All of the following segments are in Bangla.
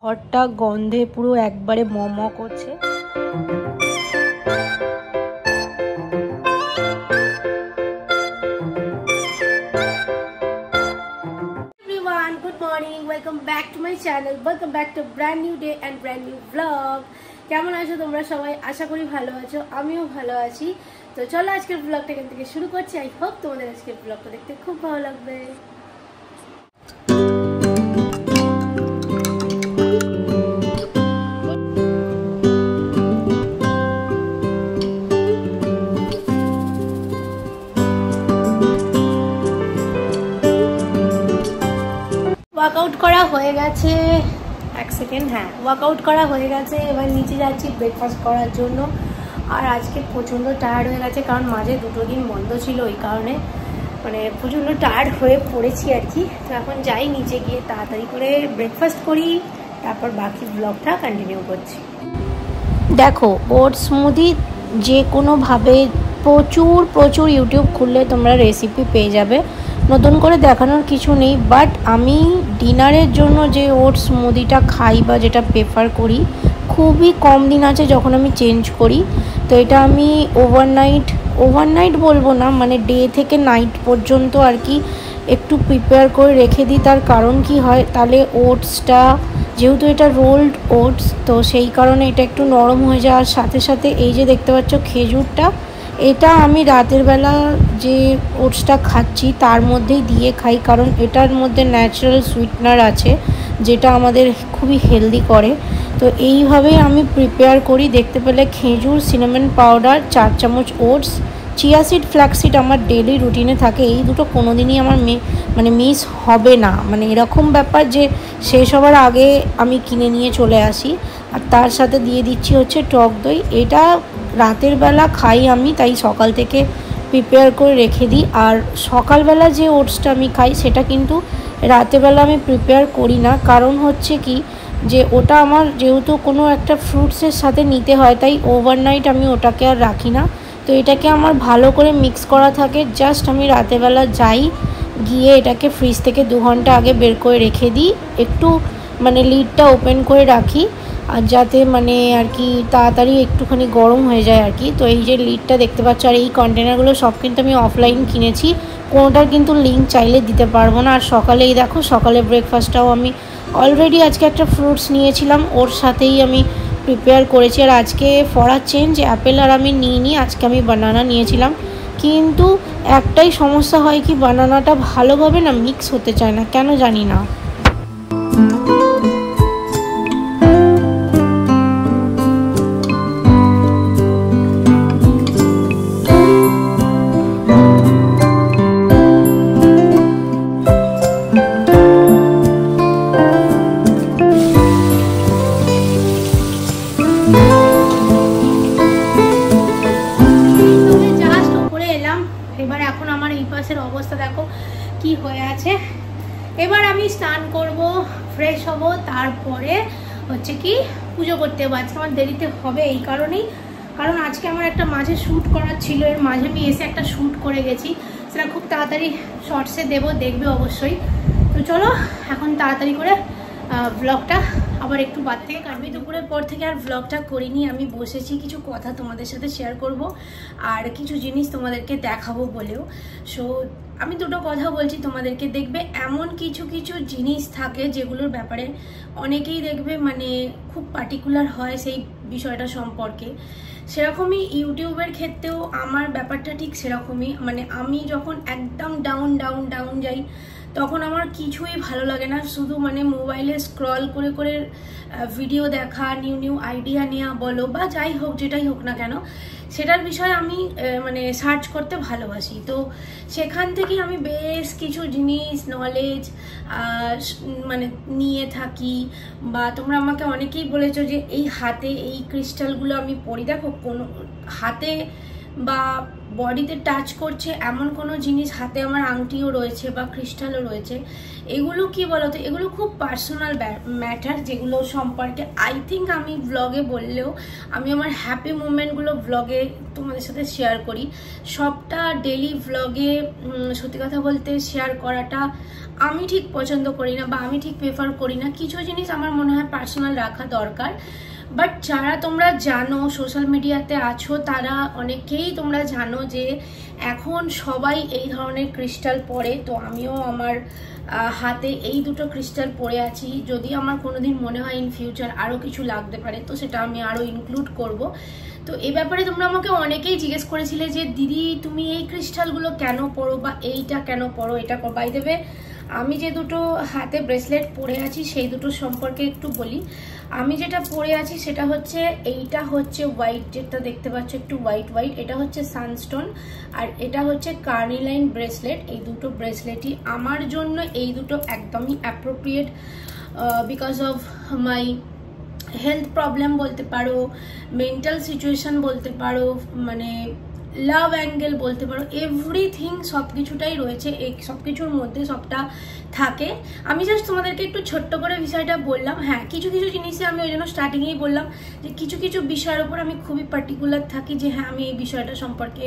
ঘরটা গন্ধে পুরো একবারে মম করছে। Everyone, good morning. Welcome back to my channel. Welcome back to a brand new day and brand new vlog. কেমন আছো তোমরা সবাই? আশা করি ভালো আছো, আমিও ভালো আছি। তো চলো আজকের ব্লগটা এখান থেকে শুরু করছি। আই হোপ তোমাদের আজকের ব্লগটা দেখতে খুব ভালো লাগবে। ওয়ার্কআউট করা হয়ে গেছে, এক সেকেন্ড, হ্যাঁ ওয়ার্কআউট করা হয়ে গেছে। এবার নিচে যাচ্ছি ব্রেকফাস্ট করার জন্য। আর আজকে প্রচণ্ড টায়ার্ড হয়ে গেছে, কারণ মাঝে দুটো দিন বন্ধ ছিল, ওই কারণে মানে প্রচণ্ড টায়ার্ড হয়ে পড়েছি আর কি। তো এখন যাই নিচে গিয়ে তাড়াতাড়ি করে ব্রেকফাস্ট করি, তারপর বাকি ব্লগটা কন্টিনিউ করছি। দেখো ওটস স্মুদি যে কোনোভাবে প্রচুর ইউটিউব খুললে তোমরা রেসিপি পেয়ে যাবে, নতুন করে দেখানোর কিছু নেই। বাট আমি ডিনারের জন্য যে ওটস স্মুদিটা খাই বা যেটা প্রেফার করি, খুবই কম দিন আছে যখন আমি চেঞ্জ করি। তো এটা আমি ওভারনাইট বলবো না, মানে ডে থেকে নাইট পর্যন্ত আর কি একটু প্রিপেয়ার করে রেখে দিই। তার কারণ কি হয়, তাহলে ওটসটা যেহেতু এটা রোলড ওটস, তো সেই কারণে এটা একটু নরম হয়ে যায়। আর সাথে সাথে এই যে দেখতে পাচ্ছ খেজুরটা, এটা আমি রাতের বেলা যে ওটসটা খাচ্ছি তার মধ্যেই দিয়ে খাই, কারণ এটার মধ্যে ন্যাচারাল সুইটনার আছে যেটা আমাদের খুবই হেলদি করে। তো এইভাবেই আমি প্রিপেয়ার করি। দেখতে পেলে খেজুর, সিনামন পাউডার, 4 চামচ ওটস, চিয়া সিড, ফ্ল্যাক্সিড আমার ডেলি রুটিনে থাকে। এই দুটো কোনো দিনই আমার মিস হবে না, মানে এরকম ব্যাপার যে শেষ হওয়ার আগে আমি কিনে নিয়ে চলে আসি। আর তার সাথে দিয়ে দিচ্ছি হচ্ছে টক দই। এটা রাতের বেলা খাই আমি, তাই সকাল থেকে প্রিপেয়ার করে রেখে দিই। আর সকালবেলা যে ওটসটা আমি খাই সেটা কিন্তু রাতেরবেলা আমি প্রিপেয়ার করি না, কারণ হচ্ছে কি যে ওটা আমার যেহেতু কোনো একটা ফ্রুটসের সাথে নিতে হয়, তাই ওভারনাইট আমি ওটাকে আর রাখি না। তো এটাকে আমার ভালো করে মিক্স করা থাকে, জাস্ট আমি রাতেরবেলা যাই, গিয়ে এটাকে ফ্রিজ থেকে 2 ঘন্টা আগে বের করে রেখে দিই, একটু মানে লিডটা ওপেন করে রাখি, আর যাতে মানে আর কি তাড়াতাড়ি একটুখানি গরম হয়ে যায় আর কি। তো এই যে লিডটা দেখতে পাচ্ছ, আর এই কন্টেনারগুলো সব কিন্তু আমি অফলাইন কিনেছি, কোনোটার কিন্তু লিঙ্ক চাইলে দিতে পারবো না। আর সকালে এই দেখো, সকালে ব্রেকফাস্টটাও আমি অলরেডি আজকে একটা ফ্রুটস নিয়েছিলাম, ওর সাথেই আমি প্রিপেয়ার করেছি। আর আজকে ফর আ চেঞ্জ অ্যাপেল আর আমি নিইনি, আজকে আমি বানানা নিয়েছিলাম। কিন্তু একটাই সমস্যা হয় কি, বানানাটা ভালোভাবে না মিক্স হতে চায় না, কেন জানি না। এবার এখন আমার এই পাশের অবস্থা দেখো কি হয়ে আছে। এবার আমি স্নান করব, ফ্রেশ হব, তারপরে হচ্ছে কি পুজো করতে হবে। আজকে আমার দেরিতে হবে এই কারণেই, কারণ আজকে আমার একটা মাঝে শ্যুট করার ছিল, এর মাঝে আমি এসে একটা শ্যুট করে গেছি, সেটা খুব তাড়াতাড়ি শর্টসে দেবো, দেখবে অবশ্যই। তো চলো এখন তাড়াতাড়ি করে ব্লগটা আবার একটু বাদ থেকে কাটবে। দুপুরের পর থেকে আর ব্লগটা করিনি, আমি বসেছি কিছু কথা তোমাদের সাথে শেয়ার করব আর কিছু জিনিস তোমাদেরকে দেখাবো বলেও। সো আমি দুটো কথা বলছি তোমাদেরকে, দেখবে এমন কিছু জিনিস থাকে যেগুলোর ব্যাপারে অনেকেই দেখবে মানে খুব পার্টিকুলার হয় সেই বিষয়টা সম্পর্কে। সেরকমই ইউটিউবের ক্ষেত্রেও আমার ব্যাপারটা ঠিক সেরকমই, মানে আমি যখন একদম ডাউন যাই তখন আমার কিছুই ভালো লাগে না, শুধু মানে মোবাইলে স্ক্রল করে ভিডিও দেখা, নিউ আইডিয়া নেওয়া বলো বা যাই হোক, যেটাই হোক না কেন, সেটার বিষয়ে আমি মানে সার্চ করতে ভালোবাসি। তো সেখান থেকে আমি বেশ কিছু জিনিস নলেজ মানে নিয়ে থাকি। বা তোমরা আমাকে অনেকেই বলেছো যে এই হাতে এই ক্রিস্টালগুলো আমি পরি, দেখো কোনো হাতে বা বডিতে টাচ করছে এমন কোনো জিনিস, হাতে আমার আংটিও রয়েছে বা ক্রিস্টালও রয়েছে, এগুলো কি বলতো, এগুলো খুব পার্সোনাল ম্যাটার, যেগুলো সম্পর্কে আই থিঙ্ক আমি ব্লগে বললেও আমি আমার হ্যাপি মুমেন্টগুলো ব্লগে তোমাদের সাথে শেয়ার করি। সবটা ডেলি ব্লগে সত্যি কথা বলতে শেয়ার করাটা আমি ঠিক পছন্দ করি না বা আমি ঠিক প্রেফার করি না। কিছু জিনিস আমার মনে হয় পার্সোনাল রাখা দরকার। বাট যারা তোমরা জানো সোশ্যাল মিডিয়াতে আছো, তারা অনেকেই তোমরা জানো যে এখন সবাই এই ধরনের ক্রিস্টাল পরে। তো আমিও আমার হাতে এই দুটো ক্রিস্টাল পরে আছি। যদি আমার কোনোদিন মনে হয় ইন ফিউচার আরও কিছু লাগতে পারে, তো সেটা আমি আরও ইনক্লুড করব। তো এই ব্যাপারে তোমরা আমাকে অনেকেই জিজ্ঞেস করেছিলে যে দিদি তুমি এই ক্রিস্টালগুলো কেন পরো বা এইটা কেন পরো, এটা বাই দেবে। আমি যে দুটো হাতে ব্রেসলেট পরে আছি সেই দুটো সম্পর্কে একটু বলি। আমি যেটা পরে আছি সেটা হচ্ছে, এইটা হচ্ছে হোয়াইট, যেটা দেখতে পাচ্ছ একটু হোয়াইট হোয়াইট, এটা হচ্ছে সানস্টোন, আর এটা হচ্ছে কার্নিলাইন ব্রেসলেট। এই দুটো ব্রেসলেটই আমার জন্য, এই দুটো একদমই appropriate because of my health problem বলতে পারো, মেন্টাল সিচুয়েশন বলতে পারো, মানে লাভ অ্যাঙ্গেল বলতে পারো, এভরিথিং সব কিছুটাই রয়েছে, এই সব কিছুর মধ্যে সবটা থাকে। আমি জাস্ট তোমাদেরকে একটু ছোট্ট করে বিষয়টা বললাম। হ্যাঁ, কিছু কিছু জিনিসে আমি ওই জন্য স্টার্টিংয়েই বললাম যে কিছু কিছু বিষয়ের উপর আমি খুবই পার্টিকুলার থাকি, যে হ্যাঁ আমি এই বিষয়টা সম্পর্কে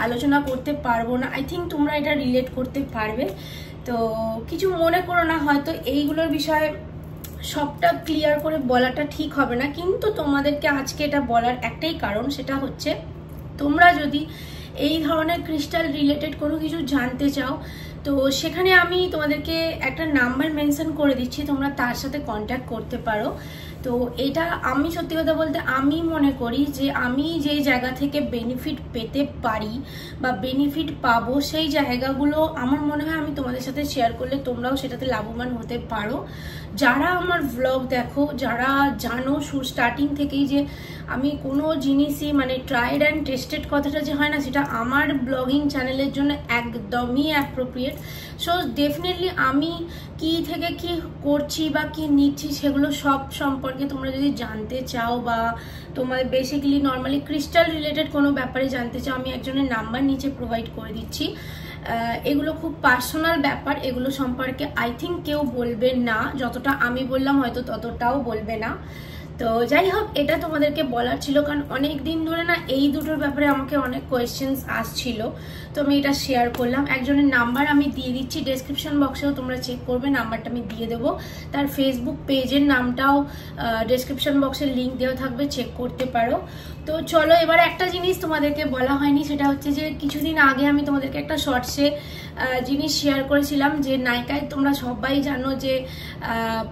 আলোচনা করতে পারবো না। আই থিঙ্ক তোমরা এটা রিলেট করতে পারবে, তো কিছু মনে করো না। হয়তো এইগুলোর বিষয়ে সবটা ক্লিয়ার করে বলাটা ঠিক হবে না, কিন্তু তোমাদেরকে আজকে এটা বলার একটাই কারণ, সেটা হচ্ছে তোমরা যদি এই ধরনের ক্রিস্টাল রিলেটেড কোনো কিছু জানতে চাও, তো সেখানে আমি তোমাদেরকে একটা নাম্বার মেনশন করে দিচ্ছি, তোমরা তার সাথে কন্ট্যাক্ট করতে পারো। তো এটা আমি সত্যি কথা বলতে আমি মনে করি যে আমি যে জায়গা থেকে বেনিফিট পেতে পারি বা বেনিফিট পাবো, সেই জায়গাগুলো আমার মনে হয় আমি তোমাদের সাথে শেয়ার করলে তোমরাও সেটাতে লাভবান হতে পারো। যারা আমার ব্লগ দেখো, যারা জানো স্টার্টিং থেকেই যে আমি কোনো জিনিসই মানে ট্রাইড অ্যান্ড টেস্টেড কথাটা যে হয় না, সেটা আমার ব্লগিং চ্যানেলের জন্য একদমই অ্যাপ্রোপ্রিয়েট। সো ডেফিনেটলি আমি কি থেকে কি করছি বা কি নিচ্ছি সেগুলো সব সম্পর্কে তোমরা যদি জানতে চাও বা তোমার বেসিক্যালি নর্মালি ক্রিস্টাল রিলেটেড কোনো ব্যাপারে জানতে চাও, আমি একজনের নাম্বার নিচে প্রোভাইড করে দিচ্ছি। এগুলো খুব পার্সোনাল ব্যাপার, এগুলো সম্পর্কে আই থিঙ্ক কেউ বলবে না, যতটা আমি বললাম হয়তো ততটাও বলবে না। তো যাই হোক, এটা তোমাদেরকে বলার ছিল, কারণ অনেক দিন ধরে না এই দুটোর ব্যাপারে আমাকে অনেক কোয়েশ্চেন্স আসছিল, তো আমি এটা শেয়ার করলাম। একজনের নাম্বার আমি দিয়ে দিচ্ছি ডেসক্রিপশন বক্সেও, তোমরা চেক করবে, নাম্বারটা আমি দিয়ে দেবো। তার ফেসবুক পেজের নামটাও ডেসক্রিপশন বক্সের লিঙ্ক দেওয়া থাকবে, চেক করতে পারো। তো চলো, এবার একটা জিনিস তোমাদেরকে বলা হয়নি, সেটা হচ্ছে যে কিছুদিন আগে আমি তোমাদেরকে একটা শর্টসে জিনিস শেয়ার করেছিলাম যে নাইকায় তোমরা সবাই জানো যে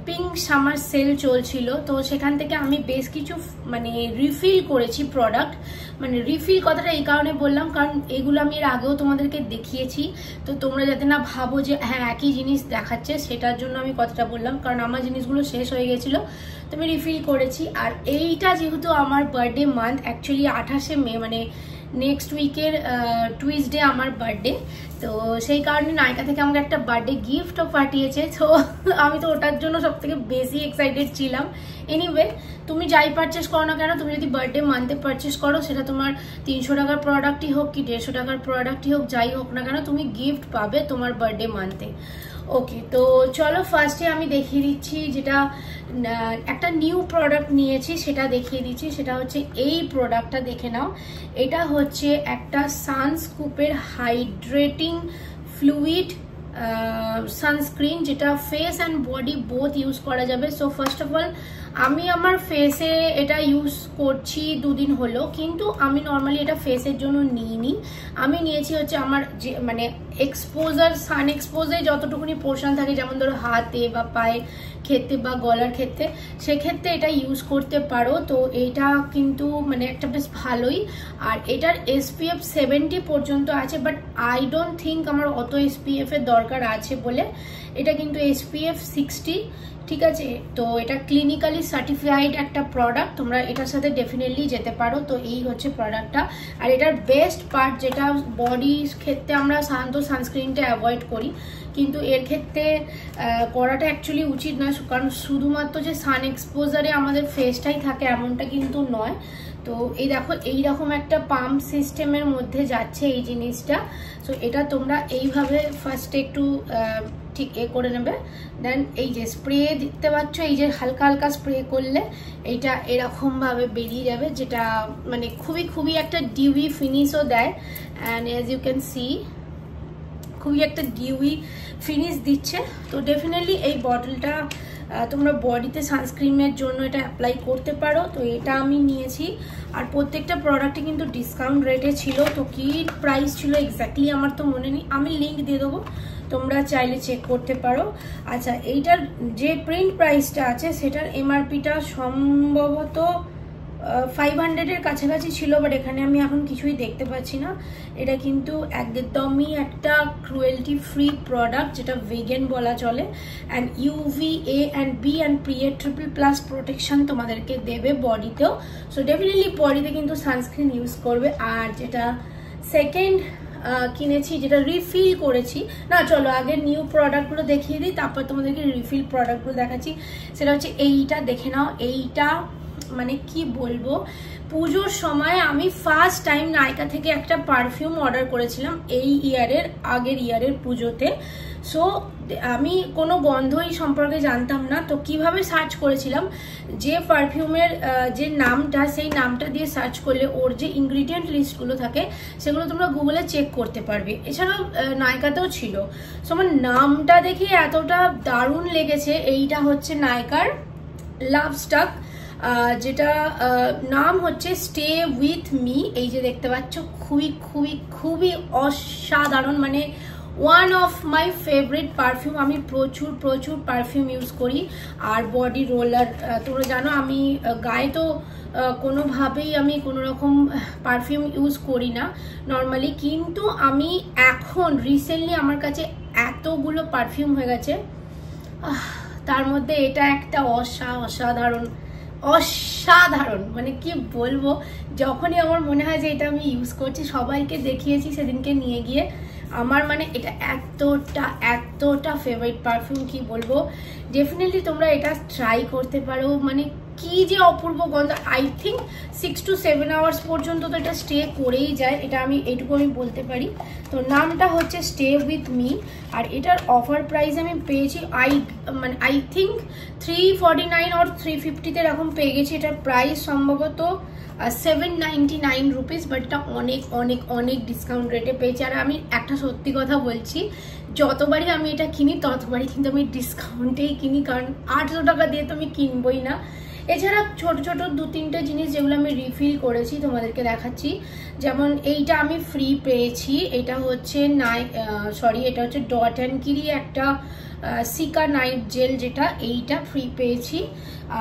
পিঙ্ক সামার সেল চলছিল। তো সেখান থেকে আমি বেশ কিছু মানে রিফিল করেছি প্রোডাক্ট। মানে রিফিল কথাটা এই কারণে বললাম কারণ এগুলো আমি এর আগেও তোমাদেরকে দেখিয়েছি, তো তোমরা যাতে না ভাবো যে হ্যাঁ একই জিনিস দেখাচ্ছে, সেটার জন্য আমি কথাটা বললাম, কারণ আমার জিনিসগুলো শেষ হয়ে গেছিলো, তো আমি রিফিল করেছি। আর এইটা যেহেতু আমার বার্থডে মান্থ, অ্যাকচুয়ালি 28শে মে, মানে নেক্সট উইকের টুইসডে আমার বার্থডে, তো সেই কারণে নাইকা থেকে আমাকে একটা বার্থডে গিফটও পাঠিয়েছে। তো আমি তো ওটার জন্য সব থেকে বেশি এক্সাইটেড ছিলাম। এনিওয়ে, তুমি যাই পারচেস করো না কেন, তুমি যদি বার্থডে মান্থে পারচেস করো, সেটা তোমার 300 টাকার প্রোডাক্টই হোক কি 150 টাকার প্রোডাক্টই হোক, যাই হোক না কেন, তুমি গিফট পাবে তোমার বার্থডে মান্থে। ওকে, তো চলো ফার্স্টে আমি দেখিয়ে দিচ্ছি, যেটা একটা নিউ প্রোডাক্ট নিয়েছি সেটা দেখিয়ে দিচ্ছি। সেটা হচ্ছে এই প্রোডাক্টটা, দেখে নাও। এটা হচ্ছে একটা সানস্কুপের হাইড্রেটিং ফ্লুইড সানস্ক্রিন, যেটা face and body both use করা যাবে। সো ফার্স্ট অফ অল আমি আমার ফেসে এটা ইউজ করছি 2 দিন হলো, কিন্তু আমি নর্মালি এটা ফেসের জন্য নিইনি। আমি নিয়েছি হচ্ছে আমার যে মানে এক্সপোজার, সান এক্সপোজে যতটুকুনি পোর্শন থাকে, যেমন ধরো হাতে বা পায়ের ক্ষেত্রে বা গলার ক্ষেত্রে, সেক্ষেত্রে এটা ইউজ করতে পারো। তো এটা কিন্তু মানে একটা বেশ ভালোই, আর এটার SPF 70 পর্যন্ত আছে, বাট আই ডোন্ট থিঙ্ক আমার অত SPF এর দরকার আছে বলে, এটা কিন্তু SPF 60, ঠিক আছে। তো এটা ক্লিনিক্যালি সার্টিফাইড একটা প্রোডাক্ট, তোমরা এটার সাথে ডেফিনেটলি যেতে পারো। তো এই হচ্ছে প্রোডাক্টটা, আর এটার বেস্ট পার্ট যেটা বডির ক্ষেত্রে আমরা সাধারণত সানস্ক্রিনটা অ্যাভয়েড করি, কিন্তু এর ক্ষেত্রে করাটা অ্যাকচুয়ালি উচিত নয়, কারণ শুধুমাত্র যে সান এক্সপোজারে আমাদের ফেসটাই থাকে এমনটা কিন্তু নয়। তো তো এই দেখো এইরকম একটা পাম্প সিস্টেমের মধ্যে যাচ্ছে এই জিনিসটা। সো এটা তোমরা এইভাবে ফার্স্টে একটু ঠিক করে নেবে, দেন এই যে স্প্রে দেখতে পাচ্ছ, এই যে হালকা হালকা স্প্রে করলে এইটা এরকম ভাবে বেরিয়ে যাবে, যেটা মানে খুবই একটা ডিউই ফিনিশও দেয়। And as you can see খুবই একটা ডিউই ফিনিশ দিচ্ছে। তো ডেফিনেটলি এই বটলটা তোমরা বডিতে সানস্ক্রিনের জন্য এটা অ্যাপ্লাই করতে পারো। তো এটা আমি নিয়েছি, আর প্রত্যেকটা প্রোডাক্টে কিন্তু ডিসকাউন্ট রেটে ছিল। তো কি প্রাইস ছিল এক্স্যাক্টলি আমার তো মনে নেই, আমি লিঙ্ক দিয়ে দেবো, তোমরা চাইলে চেক করতে পারো। আচ্ছা, এইটার যে প্রিন্ট প্রাইসটা আছে সেটার এমআরপিটা সম্ভবত 500-এর কাছাকাছি ছিল, বাট এখানে আমি এখন কিছুই দেখতে পাচ্ছি না। এটা কিন্তু একদমই একটা ক্রুয়েলটি ফ্রি প্রোডাক্ট, যেটা ভেগান বলা চলে। And UVA and B and PA plus protection তোমাদেরকে দেবে বডিতেও। সো ডেফিনেটলি বডিতে কিন্তু সানস্ক্রিন ইউজ করবে। আর যেটা সেকেন্ড কিনেছি, যেটা রিফিল করেছি, না চলো আগে নিউ প্রোডাক্টগুলো দেখিয়ে দিই, তারপর তোমাদেরকে রিফিল প্রোডাক্টগুলো দেখাচ্ছি। সেটা হচ্ছে এইটা, দেখে নাও। এইটা মানে কি বলবো, পুজোর সময় আমি ফার্স্ট টাইম নাইকা থেকে একটা পারফিউম অর্ডার করেছিলাম এই ইয়ারের, আগের ইয়ারের পুজোতে। সো আমি কোনো গন্ধই সম্পর্কে জানতাম না। তো কিভাবে সার্চ করেছিলাম, যে পারফিউমের যে নামটা, সেই নামটা দিয়ে সার্চ করলে ওর যে ইনগ্রিডিয়েন্ট লিস্টগুলো থাকে সেগুলো তোমরা গুগলে চেক করতে পারবে। এছাড়াও নাইকাতেও ছিল। সো আমার নামটা দেখে এতটা দারুণ লেগেছে। এইটা হচ্ছে নাইকার লাভ স্টাক, যেটা নাম হচ্ছে স্টে উইথ মি। এই যে দেখতে পাচ্ছ, খুবই অসাধারণ, মানে one of my favourite perfume. আমি প্রচুর পারফিউম ইউজ করি। আর বডি রোলার, তোমরা জানো আমি গায়ে তো কোনোভাবেই আমি কোনো রকম পারফিউম ইউজ করি না নর্মালি, কিন্তু আমি এখন রিসেন্টলি আমার কাছে এতগুলো পারফিউম হয়ে গেছে, তার মধ্যে এটা একটা অসাধারণ, মানে কি বলবো। যখনই আমার মনে হয় যে এটা আমি ইউজ করছি, সবাইকে দেখিয়েছি সেদিনকে নিয়ে গিয়ে, আমার মানে এটা এতটা ফেভারিট পারফিউম, কি বলবো। ডেফিনেটলি তোমরা এটা ট্রাই করতে পারো। মানে কি যে অপূর্ব গন্ধ। আই থিঙ্ক 6 to 7 আওয়ার্স পর্যন্ত তো এটা স্টে করেই যায়, এটা এইটুকু আমি বলতে পারি। তো নামটা হচ্ছে স্টে উইথ মি। আর এটার অফার প্রাইস আমি পেয়েছি আই থিঙ্ক 349 or 350 এরকম পেয়ে গেছি। এটার প্রাইস সম্ভবত 799 রুপিস, বাট এটা অনেক ডিসকাউন্ট রেটে পেয়েছি। আর আমি একটা সত্যি কথা বলছি, যতবারই আমি এটা কিনি ততবারই কিন্তু আমি ডিসকাউন্টেই কিনি, কারণ 800 টাকা দিয়ে তো আমি কিনবই না। এছাড়া ছোট 2-3টে জিনিস যেগুলো আমি রিফিল করেছি তোমাদেরকে দেখাচ্ছি। যেমন এইটা আমি ফ্রি পেয়েছি, এটা হচ্ছে এটা হচ্ছে ডট অ্যান্ড কিরি একটা সিকা নাইট জেল, যেটা এইটা ফ্রি পেয়েছি।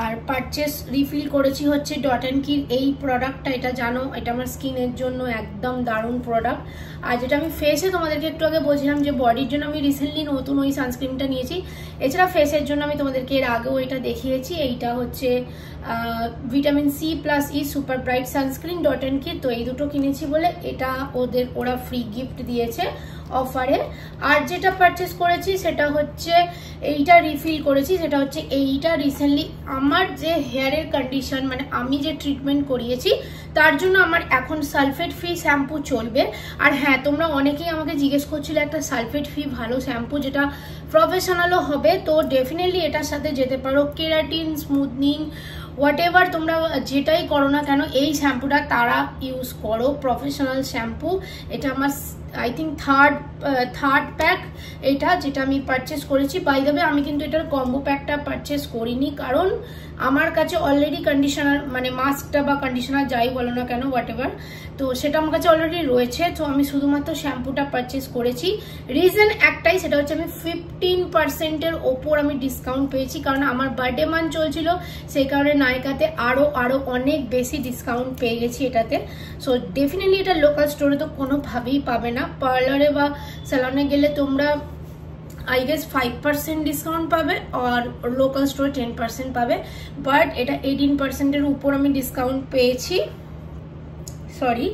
আর পারচেস রিফিল করেছি হচ্ছে ডট অ্যান্ড কির এই প্রোডাক্টটা। এটা জানো, এটা আমার স্কিনের জন্য একদম দারুণ প্রোডাক্ট। আর যেটা আমি ফেসে তোমাদেরকে একটু আগে বলছিলাম যে বডির জন্য আমি রিসেন্টলি নতুন ওই সানস্ক্রিনটা নিয়েছি। এছাড়া ফেসের জন্য আমি তোমাদেরকে এর আগেও এটা দেখিয়েছি। এইটা হচ্ছে vitamin C+E super bright sunscreen Dot and Key. তো এই দুটো কিনেছি বলে এটা ওরা ফ্রি গিফট দিয়েছে অফারে। আর যেটা পারচেস করেছি সেটা হচ্ছে এইটা রিফিল করেছি, সেটা হচ্ছে এইটা রিসেন্টলি আমার যে হেয়ারের কন্ডিশন, মানে আমি যে ট্রিটমেন্ট করিয়েছি তার জন্য আমার এখন সালফেট ফ্রি শ্যাম্পু চলবে। আর হ্যাঁ, তোমরা অনেকেই আমাকে জিজ্ঞেস করছিলে একটা সালফেট ফ্রি ভালো শ্যাম্পু যেটা প্রফেশনালও হবে, তো ডেফিনেটলি এটার সাথে যেতে পারো। কেরাটিন, স্মুথনিং, হোয়াট এভার তোমরা যেটাই করো না কেন, এই শ্যাম্পুটা তারা ইউজ করো, প্রফেশনাল শ্যাম্পু। এটা আমার আই থিঙ্ক থার্ড প্যাক এটা, যেটা আমি পারচেস করেছি। বাই দ্য ওয়ে, আমি কিন্তু এটার কম্বো প্যাকটা পারচেস করিনি, কারণ আমার কাছে অলরেডি কন্ডিশনার, মানে মাস্কটা বা কন্ডিশনার যাই বলো না কেন, হোয়াট এভার, তো সেটা আমার কাছে অলরেডি রয়েছে। তো আমি শুধুমাত্র শ্যাম্পুটা পারচেস করেছি। রিজন একটাই, সেটা হচ্ছে আমি 15%-এর ওপর আমি ডিসকাউন্ট পেয়েছি, কারণ আমার বার্থডে মান্থ চলছিল, সেই কারণে নাইকাতে আরো অনেক বেশি ডিসকাউন্ট পেয়ে গেছি এটাতে। সো ডেফিনেটলি এটা লোকাল স্টোরে তো কোনোভাবেই পাবে না। পার্লারে বা স্যালনে গেলে তোমরা আই গেস 5% ডিসকাউন্ট পাবে, আর লোকাল স্টোরে 10% পাবে, বাট এটা 18%-এর উপর আমি ডিসকাউন্ট পেয়েছি, সরি।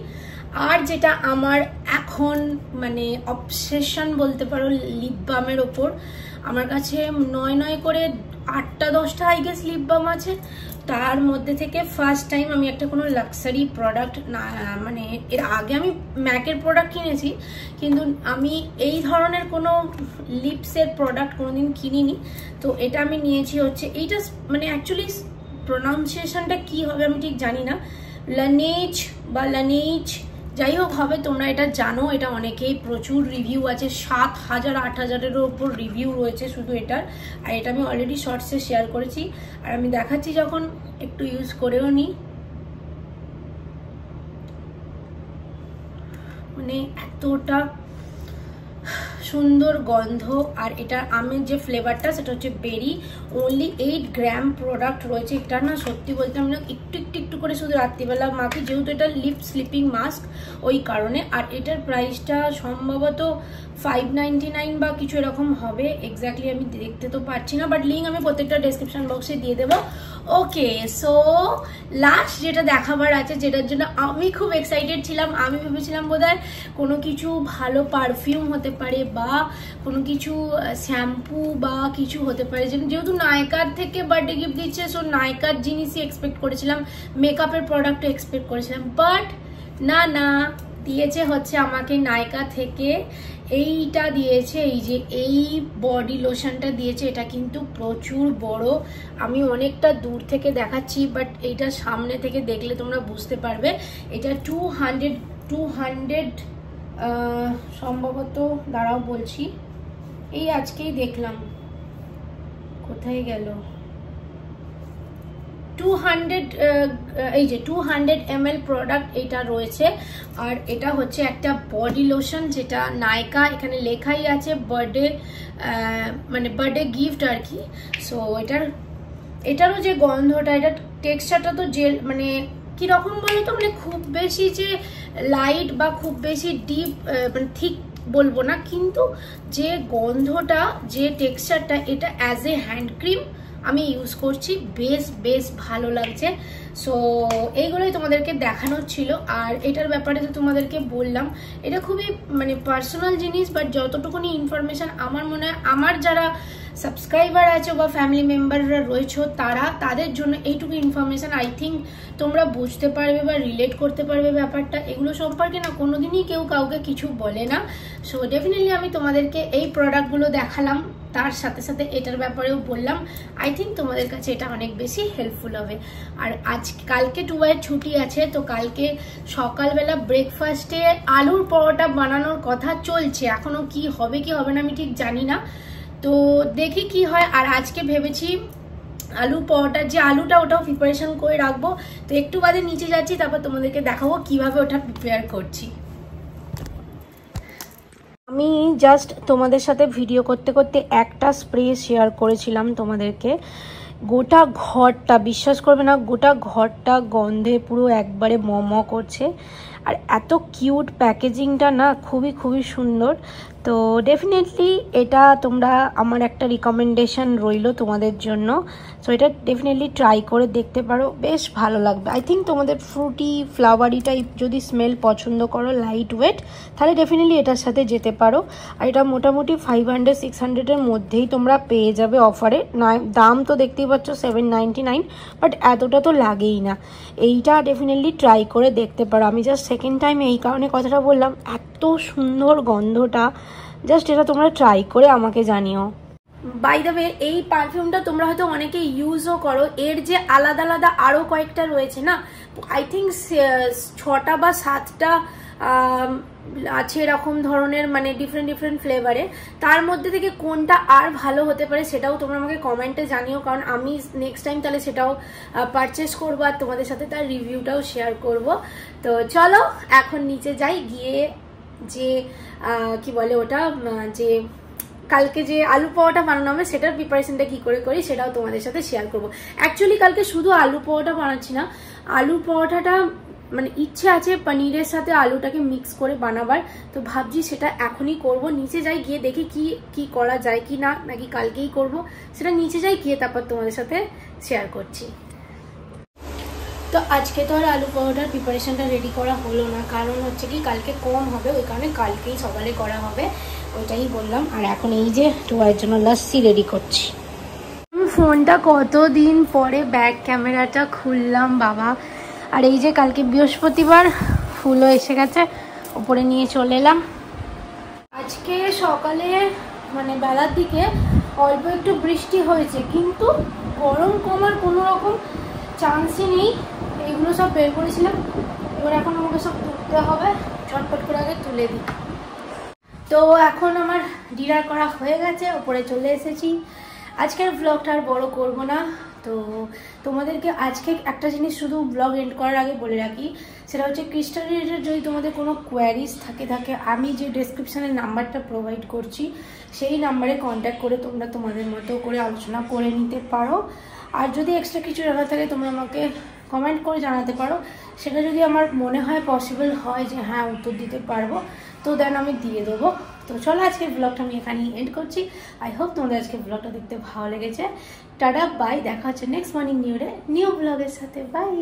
আর যেটা আমার এখন মানে অবসেশন বলতে পারো, লিপ বামের ওপর আমার কাছে 9 করে 8-10টা আই গেস লিপ বাম আছে। তার মধ্যে থেকে ফার্স্ট টাইম আমি একটা কোনো লাক্সারি প্রোডাক্ট না, মানে এর আগে আমি ম্যাকের প্রোডাক্ট কিনেছি, কিন্তু আমি এই ধরনের কোনো লিপসের প্রোডাক্ট কোনোদিন কিনিনি। তো এটা আমি নিয়েছি হচ্ছে এইটা, মানে অ্যাকচুয়ালি প্রোনাউন্সিয়েশনটা কি হবে আমি ঠিক জানি না, লানেজ বা লানেজ যাই হোক হবে, তোমরা এটা জানো। এটা অনেকেই প্রচুর রিভিউ আছে, 7,000-8,000-এর ওপর রিভিউ রয়েছে শুধু এটার। আর এটা আমি অলরেডি শর্টসে শেয়ার করেছি, আর আমি দেখাচ্ছি যখন একটু ইউজ করেও নিই। মানে এতটা সুন্দর গন্ধ, আর এটা আমের যে ফ্লেভারটা সেটা হচ্ছে বেরি। অনলি 8 গ্রাম প্রোডাক্ট রয়েছে। এটা না সত্যি বলতে আমি একটু একটু একটু করে শুধু রাত্রিবেলা মাখি, যেহেতু এটা লিপ স্লিপিং মাস্ক ওই কারণে। আর এটার প্রাইসটা সম্ভবত 599 বা কিছু এরকম হবে, এক্স্যাক্টলি আমি দেখতে তো পারছি না, বাট লিঙ্ক আমি প্রত্যেকটা ডেসক্রিপশন বক্সে দিয়ে দেবো। ওকে, সো লাস্ট যেটা দেখাবার আছে, যেটার জন্য আমি খুব এক্সাইটেড ছিলাম, আমি ভেবেছিলাম বোধহয় কোনো কিছু ভালো পারফিউম হতে পারে বা কোনো কিছু শ্যাম্পু বা কিছু হতে পারে, যেহেতু নায়কার থেকে বার্থডে গিফট দিচ্ছে, সো নায়কার জিনিসই এক্সপেক্ট করেছিলাম, মেকআপের প্রোডাক্টও এক্সপেক্ট করেছিলাম, বাট না দিয়েছে হচ্ছে আমাকে নায়কা থেকে এইটা দিয়েছে, এই যে এই বডি লোশনটা দিয়েছে। এটা কিন্তু প্রচুর বড়, আমি অনেকটা দূর থেকে দেখাচ্ছি, বাট এইটা সামনে থেকে দেখলে তোমরা বুঝতে পারবে। এটা 200 সম্ভবত, দাঁড়াও বলছি, এই আজকেই দেখলাম, কোথায় গেল, 200 এই যে 200 ml প্রোডাক্ট এটা রয়েছে। আর এটা হচ্ছে একটা বডি লোশন, যেটা নায়কা এখানে লেখাই আছে বার্থডে, মানে বার্থডে গিফট আর কি। সো এটারও যে গন্ধটা, এটার টেক্সচারটা তো জেল, মানে কিরকম বলো তো, মানে খুব বেশি যে লাইট বা খুব বেশি ডিপ, মানে থিক বলবো না, কিন্তু যে গন্ধটা, যে টেক্সচারটা, এটা অ্যাজ এ হ্যান্ড ক্রিম আমি ইউজ করছি, বেশ ভালো লাগছে। সো এইগুলোই তোমাদেরকে দেখানোর ছিল। আর এটার ব্যাপারে তো তোমাদেরকে বললাম, এটা খুবই মানে পার্সোনাল জিনিস, বাট যতটুকুনি ইনফরমেশন আমার মনে হয় আমার যারা সাবস্ক্রাইবার আছে বা ফ্যামিলি মেম্বাররা রয়েছে তাদের জন্য এইটুকু ইনফরমেশন আই থিঙ্ক তোমরা বুঝতে পারবে বা রিলেট করতে পারবে ব্যাপারটা। এগুলো সম্পর্কে না কোনোদিনই কেউ কাউকে কিছু বলে না। সো ডেফিনেটলি আমি তোমাদেরকে এই প্রোডাক্টগুলো দেখালাম, তার সাথে সাথে এটার ব্যাপারেও বললাম। আই থিঙ্ক তোমাদের কাছে এটা অনেক বেশি হেল্পফুল হবে। আর কালকে টুবাইয়ের ছুটি আছে, তো কালকে সকালবেলা ব্রেকফাস্টে আলুর পরোটা বানানোর কথা চলছে, এখনো কি হবে কি হবে না আমি ঠিক জানি না, তো দেখি কি হয়। আর আজকে ভেবেছি আলু পরোটার যে আলুটা, ওটাও প্রিপারেশন করে রাখবো। তো একটু বাদে নিচে যাচ্ছি, তারপর তোমাদেরকে দেখাবো কিভাবে ওটা প্রিপেয়ার করছি। আমি জাস্ট তোমাদের সাথে ভিডিও করতে করতে একটা স্প্রে শেয়ার করেছিলাম তোমাদেরকে, গোটা ঘরটা, বিশ্বাস করবে না, গোটা ঘরটা গন্ধে পুরো একবারে ম করছে। আর এত কিউট প্যাকেজিংটা না, খুবই সুন্দর। তো ডেফিনেটলি এটা তোমরা, আমার একটা রিকমেন্ডেশন রইল তোমাদের জন্য। সো এটা ডেফিনেটলি ট্রাই করে দেখতে পারো, বেশ ভালো লাগবে। আই থিঙ্ক তোমাদের ফ্রুটি ফ্লাওয়ারি টাইপ যদি স্মেল পছন্দ করো, লাইট ওয়েট, তাহলে ডেফিনেটলি এটার সাথে যেতে পারো। আর এটা মোটামুটি 500-600-এর মধ্যেই তোমরা পেয়ে যাবে অফারে। দাম তো দেখতেই পাচ্ছ 799, বাট এতটা তো লাগেই না। এইটা ডেফিনেটলি ট্রাই করে দেখতে পারো। আমি জাস্ট সেকেন্ড টাইম এই কারণে কথাটা বললাম, এত সুন্দর গন্ধটা, জাস্ট এটা তোমরা ট্রাই করে আমাকে জানিও। বাই দ্য ওয়ে, এই পারফিউমটা তোমরা হয়তো অনেকে ইউজও করো। এর যে আলাদা আরো কয়েকটা রয়েছে না, আই থিঙ্ক 6টা বা 7টা আছে এরকম ধরনের, মানে ডিফারেন্ট ফ্লেভারে। তার মধ্যে থেকে কোনটা আর ভালো হতে পারে সেটাও তোমরা আমাকে কমেন্টে জানিও, কারণ আমি নেক্সট টাইম তাহলে সেটাও পারচেস করবো আর তোমাদের সাথে তার রিভিউটাও শেয়ার করব। তো চলো এখন নিচে যাই, গিয়ে যে কি বলে ওটা, যে কালকে যে আলু পরোটা বানানো হবে সেটার প্রিপারেশনটা কি করে করি সেটাও তোমাদের সাথে শেয়ার করবো। অ্যাকচুয়ালি কালকে শুধু আলু পরোটা বানাচ্ছি না, আলু পরোটাটা মানে ইচ্ছে আছে পনিরের সাথে আলুটাকে মিক্স করে বানাবার, তো ভাবছি সেটা এখনই করব। নিচে যাই, গিয়ে দেখি কি করা যায় কি না, নাকি কালকেই করব, সেটা নিচে যাই গিয়ে তারপর তোমাদের সাথে শেয়ার করছি। তো আজকে তো আর আলু পরোটার প্রিপারেশনটা রেডি করা হলো না, কারণ হচ্ছে কি কালকে কম হবে, ওই কারণে কালকেই সকালে করা হবে, ওইটাই বললাম। আর এখন এই যে টুবাইয়ের জন্য লাস্সি রেডি করছি। ফোনটা কতদিন পরে ব্যাক ক্যামেরাটা খুললাম বাবা। আর এই যে কালকে বৃহস্পতিবার, ফুলও এসে গেছে, ওপরে নিয়ে চলে এলাম। আজকে সকালে মানে বেলার দিকে অল্প একটু বৃষ্টি হয়েছে, কিন্তু গরম কমার কোনো রকম চান্সই নেই। এগুলো সব বের করেছিলাম, এবার এখন আমাকে সব তুলতে হবে, ঝটপট করে আগে তুলে দিই। তো এখন আমার ডিনার করা হয়ে গেছে, ওপরে চলে এসেছি। আজকের ব্লগটা আর বড় করব না। তো তোমাদেরকে আজকে একটা জিনিস শুধু ব্লগ এন্ড করার আগে বলে রাখি, সেটা হচ্ছে ক্রিস্টাল রিলেটেড যদি তোমাদের কোনো কোয়ারিজ থাকে আমি যে ডেসক্রিপশানে নাম্বারটা প্রোভাইড করছি সেই নাম্বারে কন্ট্যাক্ট করে তোমরা তোমাদের মতো করে আলোচনা করে নিতে পারো। আর যদি এক্সট্রা কিছু জানার থাকে তোমরা আমাকে কমেন্ট করে জানাতে পারো, সেটা যদি আমার মনে হয় পসিবল হয় যে হ্যাঁ উত্তর দিতে পারবো, তো দেন আমি দিয়ে দেবো। তো চলো আজকের ব্লগটা আমি এখানেই এন্ড করছি। আই হোপ তোমাদের আজকে ব্লগটা দেখতে ভালো লেগেছে। টাটা বাই, দেখা হচ্ছে নেক্সট মর্নিং নিউ ব্লগের সাথে। বাই।